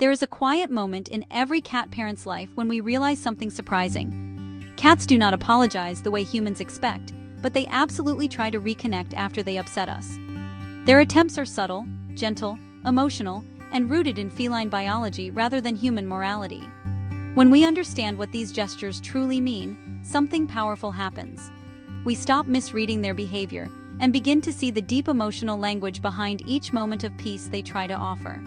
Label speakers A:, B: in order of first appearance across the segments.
A: There is a quiet moment in every cat parent's life when we realize something surprising. Cats do not apologize the way humans expect, but they absolutely try to reconnect after they upset us. Their attempts are subtle, gentle, emotional, and rooted in feline biology rather than human morality. When we understand what these gestures truly mean, something powerful happens. We stop misreading their behavior and begin to see the deep emotional language behind each moment of peace they try to offer.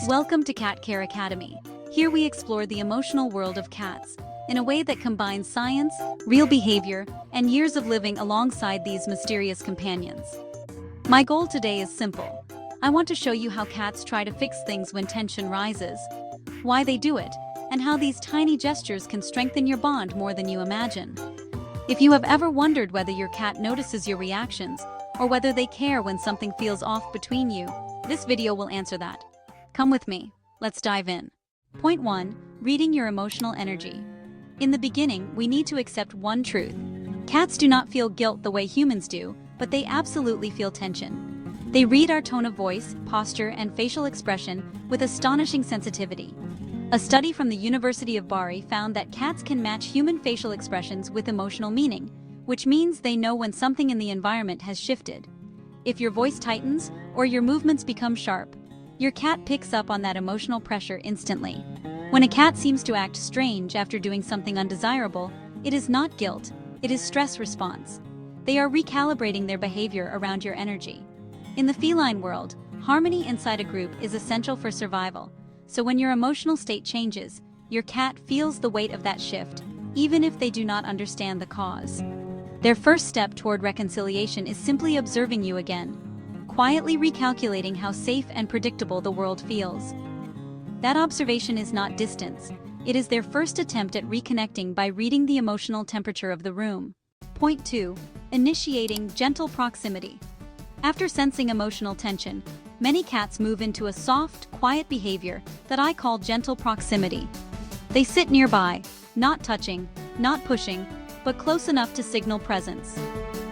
A: Welcome to Cat Care Academy. Here we explore the emotional world of cats in a way that combines science, real behavior, and years of living alongside these mysterious companions. My goal today is simple. I want to show you how cats try to fix things when tension rises, why they do it, and how these tiny gestures can strengthen your bond more than you imagine. If you have ever wondered whether your cat notices your reactions, or whether they care when something feels off between you, this video will answer that. Come with me, let's dive in. Point 1. Reading your emotional energy. In the beginning, we need to accept one truth. Cats do not feel guilt the way humans do, but they absolutely feel tension. They read our tone of voice, posture, and facial expression with astonishing sensitivity. A study from the University of Bari found that cats can match human facial expressions with emotional meaning, which means they know when something in the environment has shifted. If your voice tightens or your movements become sharp, your cat picks up on that emotional pressure instantly. When a cat seems to act strange after doing something undesirable, it is not guilt, it is stress response. They are recalibrating their behavior around your energy. In the feline world, harmony inside a group is essential for survival. So when your emotional state changes, your cat feels the weight of that shift, even if they do not understand the cause. Their first step toward reconciliation is simply observing you again, quietly recalculating how safe and predictable the world feels. That observation is not distance, it is their first attempt at reconnecting by reading the emotional temperature of the room. Point 2. Initiating gentle proximity. After sensing emotional tension, many cats move into a soft, quiet behavior that I call gentle proximity. They sit nearby, not touching, not pushing, but close enough to signal presence.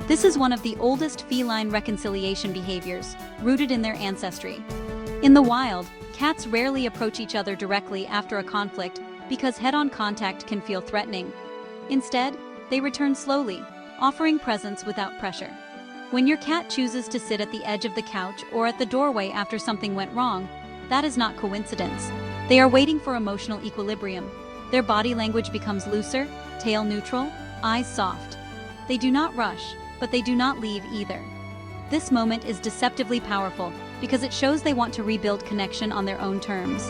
A: This is one of the oldest feline reconciliation behaviors, rooted in their ancestry. In the wild, cats rarely approach each other directly after a conflict because head-on contact can feel threatening. Instead, they return slowly, offering presence without pressure. When your cat chooses to sit at the edge of the couch or at the doorway after something went wrong, that is not coincidence. They are waiting for emotional equilibrium. Their body language becomes looser, tail neutral, eyes soft. They do not rush, but they do not leave either. This moment is deceptively powerful because it shows they want to rebuild connection on their own terms.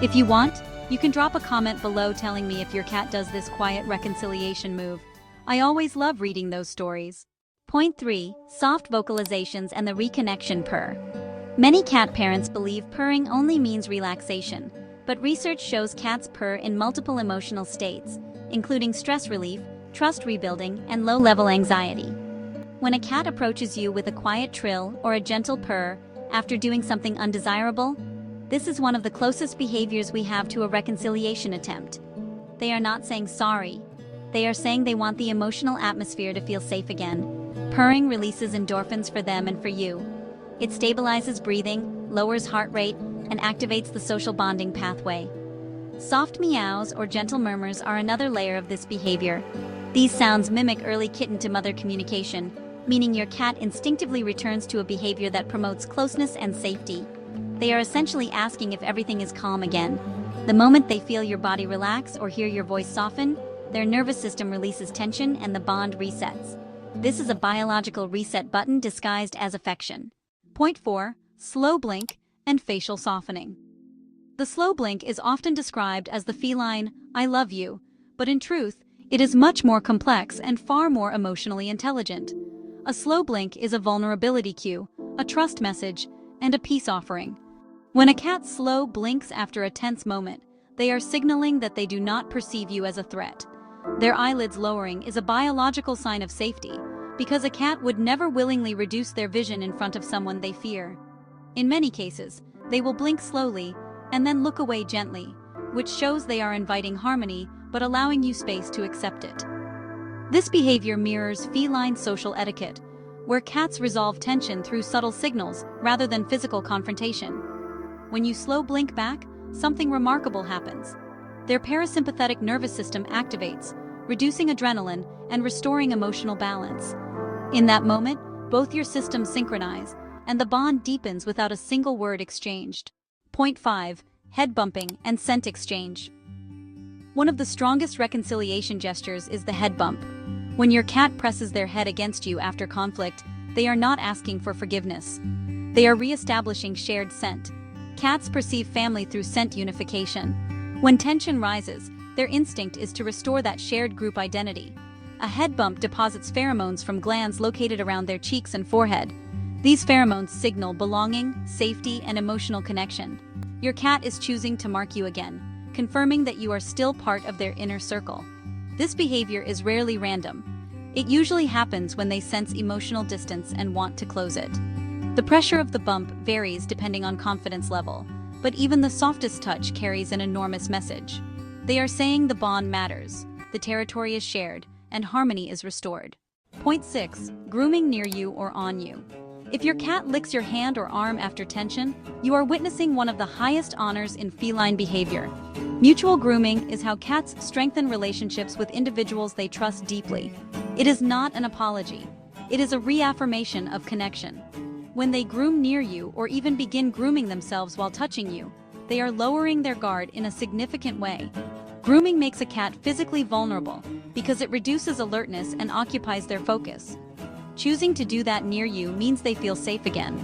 A: If you want, you can drop a comment below telling me if your cat does this quiet reconciliation move. I always love reading those stories. Point 3. Soft vocalizations and the reconnection purr. Many cat parents believe purring only means relaxation, but research shows cats purr in multiple emotional states, including stress relief, trust rebuilding, and low-level anxiety. When a cat approaches you with a quiet trill or a gentle purr after doing something undesirable, this is one of the closest behaviors we have to a reconciliation attempt. They are not saying sorry. They are saying they want the emotional atmosphere to feel safe again. Purring releases endorphins for them and for you. It stabilizes breathing, lowers heart rate, and activates the social bonding pathway. Soft meows or gentle murmurs are another layer of this behavior. These sounds mimic early kitten-to-mother communication, meaning your cat instinctively returns to a behavior that promotes closeness and safety. They are essentially asking if everything is calm again. The moment they feel your body relax or hear your voice soften, their nervous system releases tension and the bond resets. This is a biological reset button disguised as affection. Point 4. Slow blink and facial softening. The slow blink is often described as the feline, "I love you," but in truth, it is much more complex and far more emotionally intelligent. A slow blink is a vulnerability cue, a trust message, and a peace offering. When a cat slow blinks after a tense moment, they are signaling that they do not perceive you as a threat. Their eyelids lowering is a biological sign of safety, because a cat would never willingly reduce their vision in front of someone they fear. In many cases, they will blink slowly and then look away gently, which shows they are inviting harmony but allowing you space to accept it. This behavior mirrors feline social etiquette, where cats resolve tension through subtle signals rather than physical confrontation. When you slow blink back, something remarkable happens. Their parasympathetic nervous system activates, reducing adrenaline and restoring emotional balance. In that moment, both your systems synchronize, and the bond deepens without a single word exchanged. Point 5. Head bumping and scent exchange. One of the strongest reconciliation gestures is the head bump. When your cat presses their head against you after conflict, they are not asking for forgiveness. They are re-establishing shared scent. Cats perceive family through scent unification. When tension rises, their instinct is to restore that shared group identity. A head bump deposits pheromones from glands located around their cheeks and forehead. These pheromones signal belonging, safety, and emotional connection. Your cat is choosing to mark you again, confirming that you are still part of their inner circle. This behavior is rarely random. It usually happens when they sense emotional distance and want to close it. The pressure of the bump varies depending on confidence level, but even the softest touch carries an enormous message. They are saying the bond matters, the territory is shared, and harmony is restored. Point 6. Grooming near you or on you. If your cat licks your hand or arm after tension, you are witnessing one of the highest honors in feline behavior. Mutual grooming is how cats strengthen relationships with individuals they trust deeply. It is not an apology. It is a reaffirmation of connection. When they groom near you or even begin grooming themselves while touching you, they are lowering their guard in a significant way. Grooming makes a cat physically vulnerable because it reduces alertness and occupies their focus. Choosing to do that near you means they feel safe again.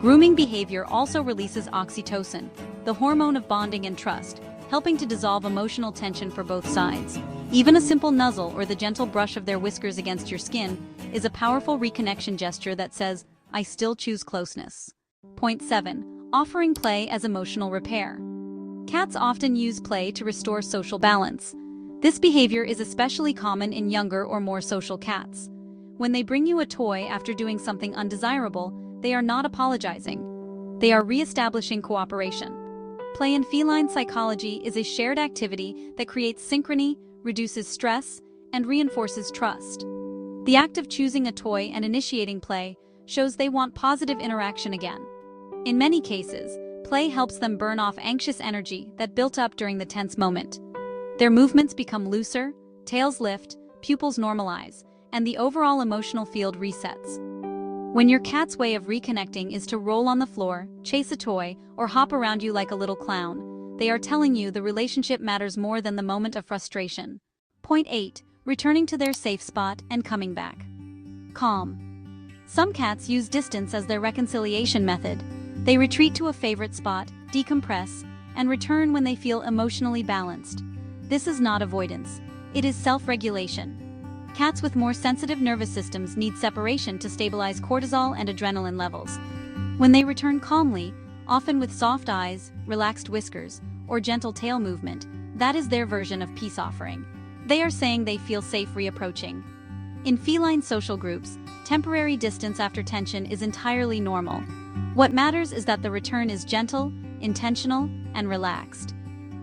A: Grooming behavior also releases oxytocin, the hormone of bonding and trust, helping to dissolve emotional tension for both sides. Even a simple nuzzle or the gentle brush of their whiskers against your skin is a powerful reconnection gesture that says, "I still choose closeness." Point 7. Offering play as emotional repair. Cats often use play to restore social balance. This behavior is especially common in younger or more social cats. When they bring you a toy after doing something undesirable, they are not apologizing. They are re-establishing cooperation. Play in feline psychology is a shared activity that creates synchrony, reduces stress, and reinforces trust. The act of choosing a toy and initiating play shows they want positive interaction again. In many cases, play helps them burn off anxious energy that built up during the tense moment. Their movements become looser, tails lift, pupils normalize, and the overall emotional field resets. When your cat's way of reconnecting is to roll on the floor, chase a toy, or hop around you like a little clown, they are telling you the relationship matters more than the moment of frustration. Point 8. Returning to their safe spot and coming back. Calm. Some cats use distance as their reconciliation method. They retreat to a favorite spot, decompress, and return when they feel emotionally balanced. This is not avoidance. It is self-regulation. Cats with more sensitive nervous systems need separation to stabilize cortisol and adrenaline levels. When they return calmly, often with soft eyes, relaxed whiskers, or gentle tail movement, that is their version of peace offering. They are saying they feel safe reapproaching. In feline social groups, temporary distance after tension is entirely normal. What matters is that the return is gentle, intentional, and relaxed.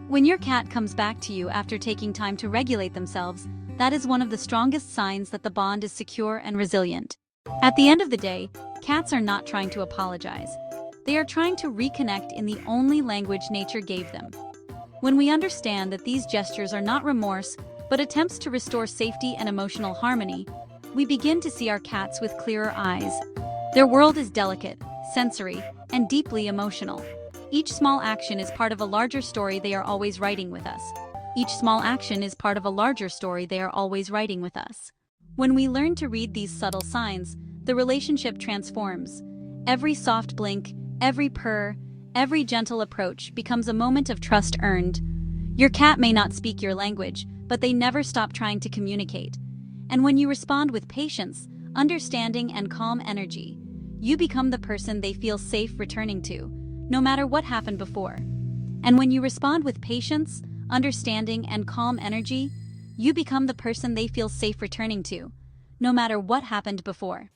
A: When your cat comes back to you after taking time to regulate themselves, that is one of the strongest signs that the bond is secure and resilient. At the end of the day, cats are not trying to apologize. They are trying to reconnect in the only language nature gave them. When we understand that these gestures are not remorse, but attempts to restore safety and emotional harmony, we begin to see our cats with clearer eyes. Their world is delicate, sensory, and deeply emotional. Each small action is part of a larger story they are always writing with us. Each small action is part of a larger story they are always writing with us. When we learn to read these subtle signs, the relationship transforms. Every soft blink, every purr, every gentle approach becomes a moment of trust earned. Your cat may not speak your language, but they never stop trying to communicate. And when you respond with patience, understanding, and calm energy, you become the person they feel safe returning to, no matter what happened before. And when you respond with patience, understanding, and calm energy, you become the person they feel safe returning to, no matter what happened before.